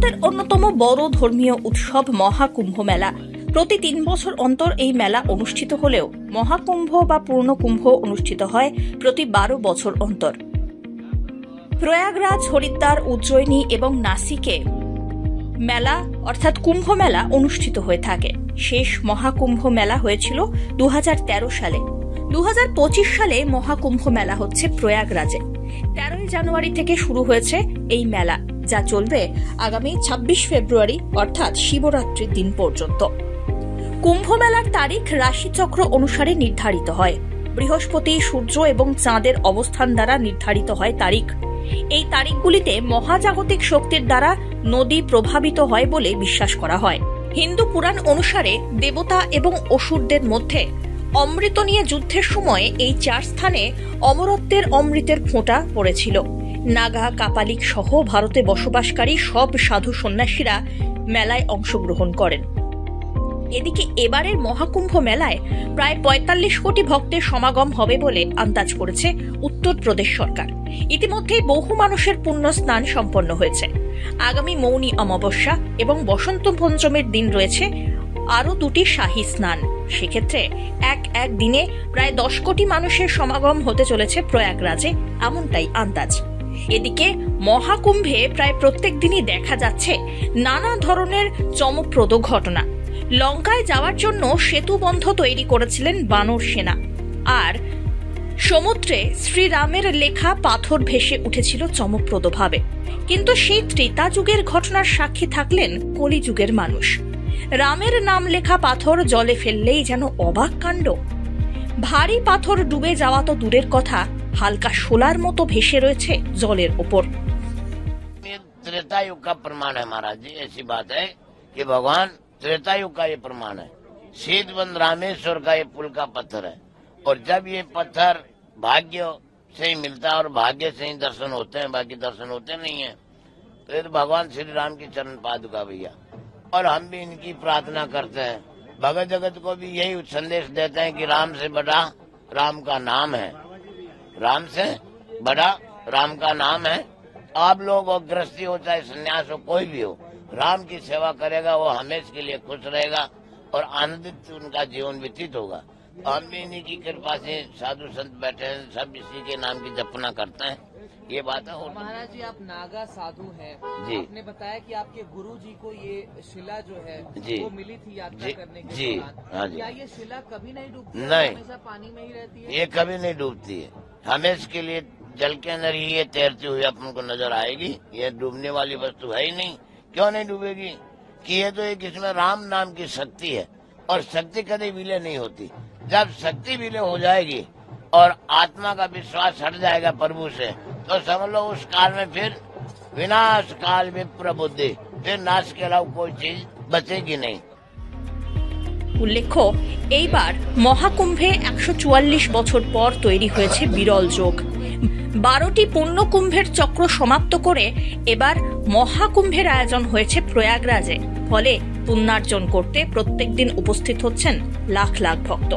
ভারতের অন্যতম বড় ধর্মীয় উৎসব মহাকুম্ভ মেলা। প্রতি 3 বছর অন্তর এই মেলা অনুষ্ঠিত হলেও মহাকুম্ভ বা পূর্ণকুম্ভ অনুষ্ঠিত হয় প্রতি 12 বছর অন্তর। প্রয়াগরাজ, হরিদ্বার, উজ্জয়িনী এবং নাসিকে মেলা অর্থাৎ কুম্ভ মেলা অনুষ্ঠিত হয়ে থাকে। শেষ মহাকুম্ভ মেলা হয়েছিল 2013 সালে। 2025 সালে মহাকুম্ভ মেলা হচ্ছে প্রয়াগরাজে। 13 জানুয়ারি থেকে শুরু হয়েছে এই মেলা, যা চলবে আগামী 26 ফেব্রুয়ারি অর্থাৎ শিবরাত্রির দিন পর্যন্ত। কুম্ভ মেলার তারিখ রাশিচক্র অনুসারে নির্ধারিত হয়। বৃহস্পতি, সূর্য এবং চাঁদের অবস্থান দ্বারা নির্ধারিত হয় তারিখ। এই তারিখগুলিতে মহাজাগতিক শক্তির দ্বারা নদী প্রভাবিত হয় বলে বিশ্বাস করা হয়। হিন্দু পুরাণ অনুসারে দেবতা এবং অসুরদের মধ্যে অমৃত নিয়ে যুদ্ধের সময় এই 4 স্থানে অমরত্বের অমৃতের ফোঁটা পড়েছিল। নাগা, কাপালিক সহ ভারতে বসবাসকারী সব সাধু সন্ন্যাসীরা মেলায় অংশগ্রহণ করেন। এদিকে এবারের মহাকুম্ভ মেলায় প্রায় 45 কোটি ভক্তের সমাগম হবে বলে আন্দাজ করেছে উত্তরপ্রদেশ সরকার। ইতিমধ্যেই বহু মানুষের পুণ্য স্নান সম্পন্ন হয়েছে। আগামী মৌনী অমাবস্যা এবং বসন্ত পঞ্চমীর দিন রয়েছে আরও 2টি শাহী স্নান। সেক্ষেত্রে এক দিনে প্রায় 10 কোটি মানুষের সমাগম হতে চলেছে প্রয়াগরাজে, এমনটাই আন্দাজ। এদিকে মহাকুম্ভে প্রায় প্রত্যেক দিনই দেখা যাচ্ছে নানা ধরনের চমকপ্রদ ঘটনা। লঙ্কায় যাওয়ার জন্য সেতুবন্ধ তৈরি করেছিলেন বানর সেনা, আর সমুদ্রে শ্রীরামের লেখা পাথর ভেসে উঠেছিল চমকপ্রদভাবে। কিন্তু সেই ত্রেতা যুগের ঘটনার সাক্ষী থাকলেন কলিযুগের মানুষ। রামের নাম লেখা পাথর জলে ফেললেই যেন অবাক কাণ্ড। ভারী পাথর ডুবে যাওয়া তো দূরের কথা, হালকা শোলার মতো ভেসে রয়েছে জলের ওপর। त्रेता युग का प्रमाण है महाराज जी। ऐसी बात है कि भगवान त्रेता युग का ये प्रमाण है। सेतुबंध रामेश्वर का ये पुल का पत्थर है, और जब ये पत्थर भाग्य से ही मिलता है और भाग्य से ही दर्शन होते हैं, बाकी दर्शन होते नहीं है। तो ये तो भगवान श्री राम की चरण पादुका भैया, और हम भी इनकी प्रार्थना करते हैं। भगत जगत को भी यही संदेश देते हैं कि राम से बड़ा राम का नाम है, राम से बड़ा राम का नाम है। आप लोग और गृहस्थी हो चाहे सन्यास हो, कोई भी हो, राम की सेवा करेगा वो हमेशा के लिए खुश रहेगा और आनंदित उनका जीवन व्यतीत होगा। हम भी इन्हीं की कृपा से साधु संत बैठे हैं, सब इसी के नाम की जपना करते हैं। ये बात है। महाराज जी, आप नागा साधु हैं जी। आपने बताया कि आपके गुरु जी को ये शिला जो है वो मिली थी यात्रा करने के दौरान। हाँ जी। क्या ये शिला कभी नहीं डूबती? नहीं, हमेशा पानी में ही रहती है। ये कभी नहीं डूबती है, हमेशा के लिए जल के अंदर ही ये तैरती हुई अपन को नजर आएगी। ये डूबने वाली वस्तु है ही नहीं। क्यों नहीं डूबेगी? कि ये तो एक इसमें राम नाम की शक्ति है, और शक्ति कभी विलय नहीं होती। जब शक्ति विलय हो जाएगी और आत्मा का विश्वास हट जाएगा प्रभु से, तो समझ लो उस काल में फिर विनाश काल में प्रबुद्धि, फिर नाश के अलावा कोई चीज बचेगी नहीं। উল্লেখ্য, এইবার মহাকুম্ভে 144 বছর পর তৈরি হয়েছে বিরল যোগ। 12টি পূর্ণকুম্ভের চক্র সমাপ্ত করে এবার মহাকুম্ভের আয়োজন হয়েছে প্রয়াগরাজে। ফলে পুণ্যার্জন করতে প্রত্যেক দিন উপস্থিত হচ্ছেন লাখ লাখ ভক্ত।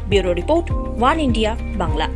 Bureau report, one India Bangla.